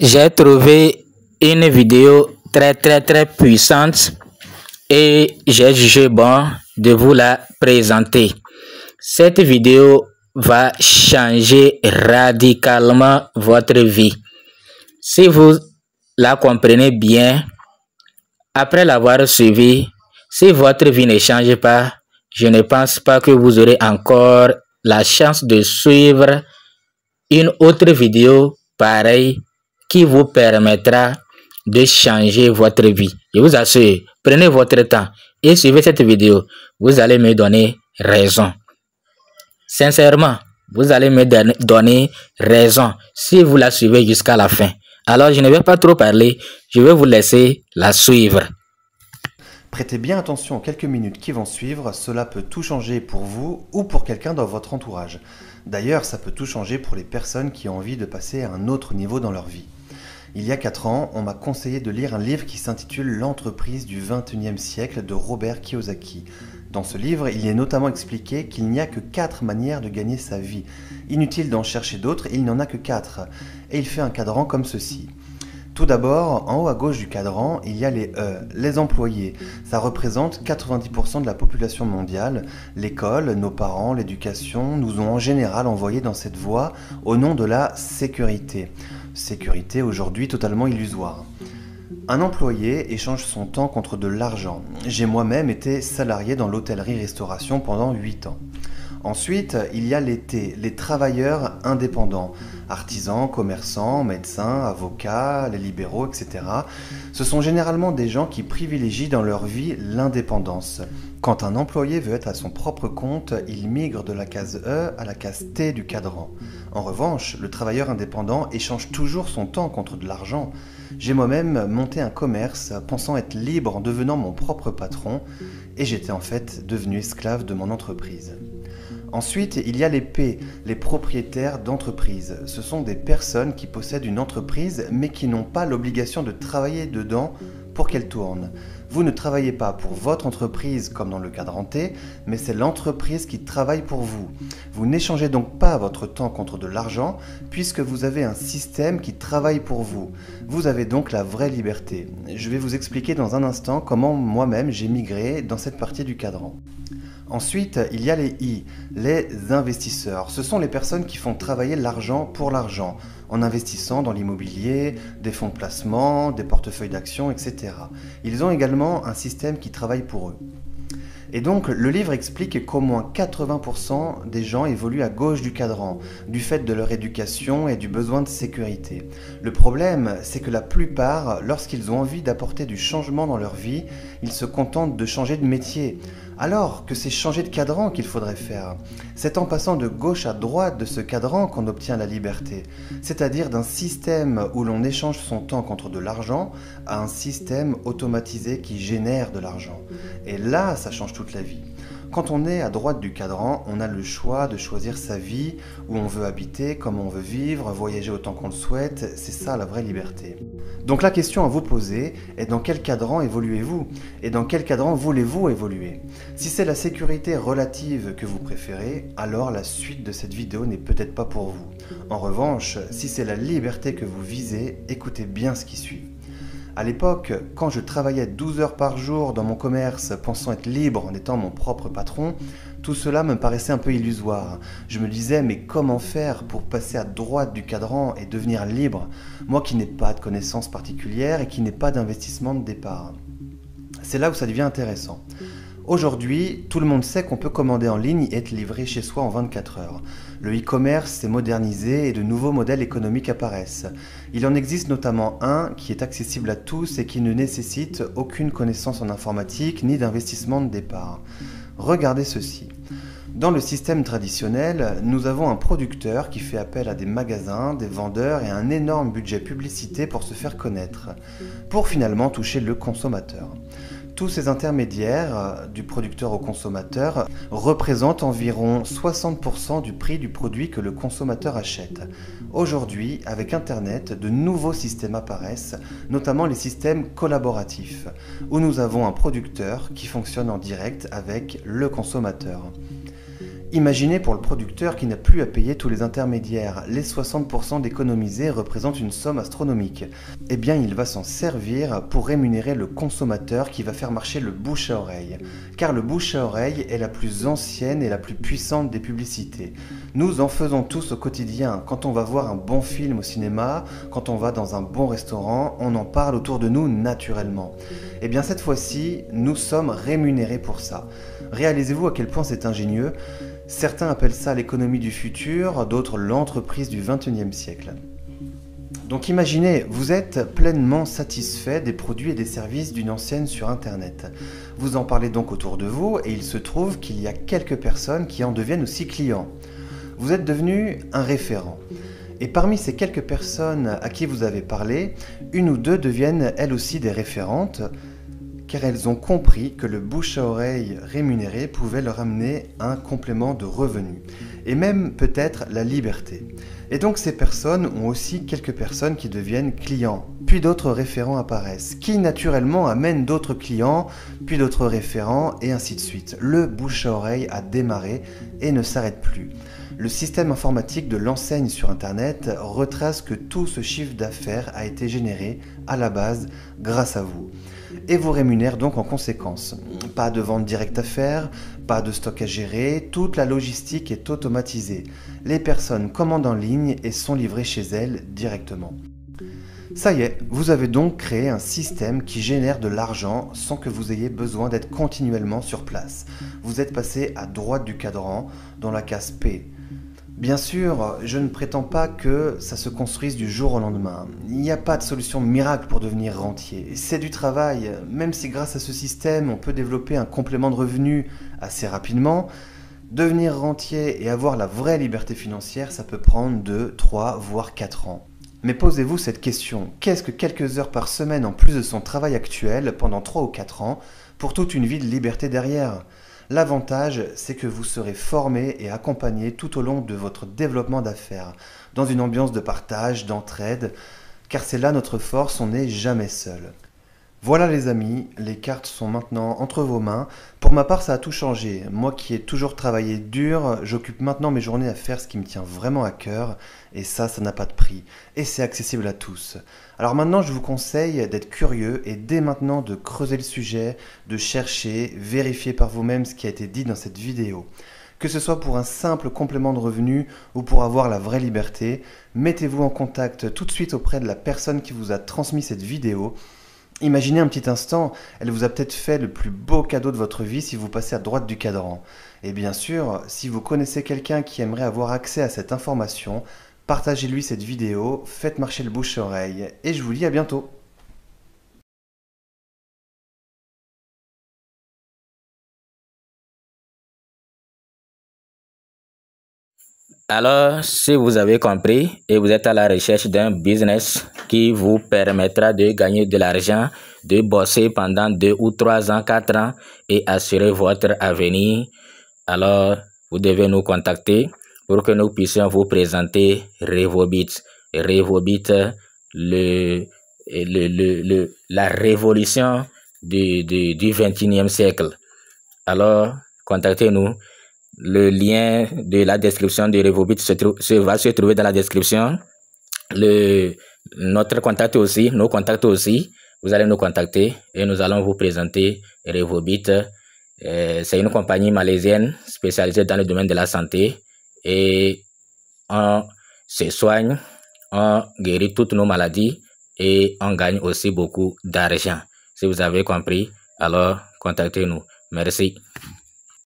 J'ai trouvé une vidéo très puissante et j'ai jugé bon de vous la présenter. Cette vidéo va changer radicalement votre vie. Si vous la comprenez bien, après l'avoir suivi, si votre vie ne change pas, je ne pense pas que vous aurez encore la chance de suivre une autre vidéo pareille qui vous permettra de changer votre vie. Je vous assure, prenez votre temps et suivez cette vidéo. Vous allez me donner raison. Sincèrement, vous allez me donner raison si vous la suivez jusqu'à la fin. Alors, je ne vais pas trop parler, je vais vous laisser la suivre. Prêtez bien attention aux quelques minutes qui vont suivre, cela peut tout changer pour vous ou pour quelqu'un dans votre entourage. D'ailleurs, ça peut tout changer pour les personnes qui ont envie de passer à un autre niveau dans leur vie. Il y a 4 ans, on m'a conseillé de lire un livre qui s'intitule L'entreprise du XXIe siècle de Robert Kiyosaki. Dans ce livre, il y est notamment expliqué qu'il n'y a que 4 manières de gagner sa vie. Inutile d'en chercher d'autres, il n'y en a que 4. Et il fait un cadran comme ceci. Tout d'abord, en haut à gauche du cadran, il y a les E, les employés. Ça représente 90% de la population mondiale. L'école, nos parents, l'éducation nous ont en général envoyés dans cette voie au nom de la sécurité. Sécurité aujourd'hui totalement illusoire. Un employé échange son temps contre de l'argent. J'ai moi-même été salarié dans l'hôtellerie-restauration pendant 8 ans. Ensuite, il y a les T, les travailleurs indépendants, artisans, commerçants, médecins, avocats, les libéraux, etc. Ce sont généralement des gens qui privilégient dans leur vie l'indépendance. Quand un employé veut être à son propre compte, il migre de la case E à la case T du cadran. En revanche, le travailleur indépendant échange toujours son temps contre de l'argent. J'ai moi-même monté un commerce pensant être libre en devenant mon propre patron et j'étais en fait devenu esclave de mon entreprise. Ensuite, il y a les P, les propriétaires d'entreprise. Ce sont des personnes qui possèdent une entreprise mais qui n'ont pas l'obligation de travailler dedans pour qu'elle tourne. Vous ne travaillez pas pour votre entreprise comme dans le cadran T, mais c'est l'entreprise qui travaille pour vous. Vous n'échangez donc pas votre temps contre de l'argent puisque vous avez un système qui travaille pour vous. Vous avez donc la vraie liberté. Je vais vous expliquer dans un instant comment moi-même j'ai migré dans cette partie du cadran. Ensuite, il y a les I, les investisseurs. Ce sont les personnes qui font travailler l'argent pour l'argent, en investissant dans l'immobilier, des fonds de placement, des portefeuilles d'actions, etc. Ils ont également un système qui travaille pour eux. Et donc, le livre explique qu'au moins 80% des gens évoluent à gauche du cadran, du fait de leur éducation et du besoin de sécurité. Le problème, c'est que la plupart, lorsqu'ils ont envie d'apporter du changement dans leur vie, ils se contentent de changer de métier. Alors que c'est changer de cadran qu'il faudrait faire. C'est en passant de gauche à droite de ce cadran qu'on obtient la liberté, c'est-à-dire d'un système où l'on échange son temps contre de l'argent à un système automatisé qui génère de l'argent. Et là, ça change toute la vie. Quand on est à droite du cadran, on a le choix de choisir sa vie, où on veut habiter, comment on veut vivre, voyager autant qu'on le souhaite, c'est ça la vraie liberté. Donc la question à vous poser est dans quel cadran évoluez-vous? Et dans quel cadran voulez-vous évoluer? Si c'est la sécurité relative que vous préférez, alors la suite de cette vidéo n'est peut-être pas pour vous. En revanche, si c'est la liberté que vous visez, écoutez bien ce qui suit. À l'époque, quand je travaillais 12 heures par jour dans mon commerce, pensant être libre en étant mon propre patron, tout cela me paraissait un peu illusoire. Je me disais, mais comment faire pour passer à droite du cadran et devenir libre, moi qui n'ai pas de connaissances particulières et qui n'ai pas d'investissement de départ? C'est là où ça devient intéressant. Aujourd'hui, tout le monde sait qu'on peut commander en ligne et être livré chez soi en 24 heures. Le e-commerce s'est modernisé et de nouveaux modèles économiques apparaissent. Il en existe notamment un qui est accessible à tous et qui ne nécessite aucune connaissance en informatique ni d'investissement de départ. Regardez ceci. Dans le système traditionnel, nous avons un producteur qui fait appel à des magasins, des vendeurs et un énorme budget publicité pour se faire connaître, pour finalement toucher le consommateur. Tous ces intermédiaires, du producteur au consommateur, représentent environ 60% du prix du produit que le consommateur achète. Aujourd'hui, avec Internet, de nouveaux systèmes apparaissent, notamment les systèmes collaboratifs, où nous avons un producteur qui fonctionne en direct avec le consommateur. Imaginez pour le producteur qui n'a plus à payer tous les intermédiaires. Les 60% d'économisés représentent une somme astronomique. Eh bien, il va s'en servir pour rémunérer le consommateur qui va faire marcher le bouche à oreille. Car le bouche à oreille est la plus ancienne et la plus puissante des publicités. Nous en faisons tous au quotidien. Quand on va voir un bon film au cinéma, quand on va dans un bon restaurant, on en parle autour de nous naturellement. Eh bien, cette fois-ci, nous sommes rémunérés pour ça. Réalisez-vous à quel point c'est ingénieux. Certains appellent ça l'économie du futur, d'autres l'entreprise du XXIe siècle. Donc imaginez, vous êtes pleinement satisfait des produits et des services d'une enseigne sur Internet. Vous en parlez donc autour de vous et il se trouve qu'il y a quelques personnes qui en deviennent aussi clients. Vous êtes devenu un référent. Et parmi ces quelques personnes à qui vous avez parlé, une ou deux deviennent elles aussi des référentes, car elles ont compris que le bouche à oreille rémunéré pouvait leur amener un complément de revenus, et même peut-être la liberté. Et donc ces personnes ont aussi quelques personnes qui deviennent clients, puis d'autres référents apparaissent, qui naturellement amènent d'autres clients, puis d'autres référents, et ainsi de suite. Le bouche à oreille a démarré et ne s'arrête plus. Le système informatique de l'enseigne sur Internet retrace que tout ce chiffre d'affaires a été généré à la base grâce à vous. Et vous rémunère donc en conséquence. Pas de vente directe à faire, pas de stock à gérer, toute la logistique est automatisée. Les personnes commandent en ligne et sont livrées chez elles directement. Ça y est, vous avez donc créé un système qui génère de l'argent sans que vous ayez besoin d'être continuellement sur place. Vous êtes passé à droite du cadran dans la case P. Bien sûr, je ne prétends pas que ça se construise du jour au lendemain. Il n'y a pas de solution miracle pour devenir rentier. C'est du travail, même si grâce à ce système, on peut développer un complément de revenus assez rapidement. Devenir rentier et avoir la vraie liberté financière, ça peut prendre 2, 3, voire 4 ans. Mais posez-vous cette question, qu'est-ce que quelques heures par semaine en plus de son travail actuel pendant 3 ou 4 ans pour toute une vie de liberté derrière ? L'avantage, c'est que vous serez formé et accompagné tout au long de votre développement d'affaires, dans une ambiance de partage, d'entraide, car c'est là notre force, on n'est jamais seul. Voilà les amis, les cartes sont maintenant entre vos mains. Pour ma part, ça a tout changé. Moi qui ai toujours travaillé dur, j'occupe maintenant mes journées à faire ce qui me tient vraiment à cœur, et ça n'a pas de prix. Et c'est accessible à tous. Alors maintenant, je vous conseille d'être curieux et dès maintenant de creuser le sujet, de chercher, vérifier par vous-même ce qui a été dit dans cette vidéo. Que ce soit pour un simple complément de revenu ou pour avoir la vraie liberté, mettez-vous en contact tout de suite auprès de la personne qui vous a transmis cette vidéo. Imaginez un petit instant, elle vous a peut-être fait le plus beau cadeau de votre vie si vous passez à droite du cadran. Et bien sûr, si vous connaissez quelqu'un qui aimerait avoir accès à cette information, partagez-lui cette vidéo, faites marcher le bouche-oreille, et je vous dis à bientôt. Alors, si vous avez compris et vous êtes à la recherche d'un business qui vous permettra de gagner de l'argent, de bosser pendant 2 ou 3 ans, 4 ans et assurer votre avenir, alors vous devez nous contacter pour que nous puissions vous présenter Revobit. Revobit, la révolution du 21e siècle. Alors, contactez-nous. Le lien de la description de Revobit va se trouver dans la description. Notre contact aussi, nos contacts aussi, vous allez nous contacter et nous allons vous présenter Revobit. C'est une compagnie malaisienne spécialisée dans le domaine de la santé et on se soigne, on guérit toutes nos maladies et on gagne aussi beaucoup d'argent. Si vous avez compris, alors contactez-nous. Merci.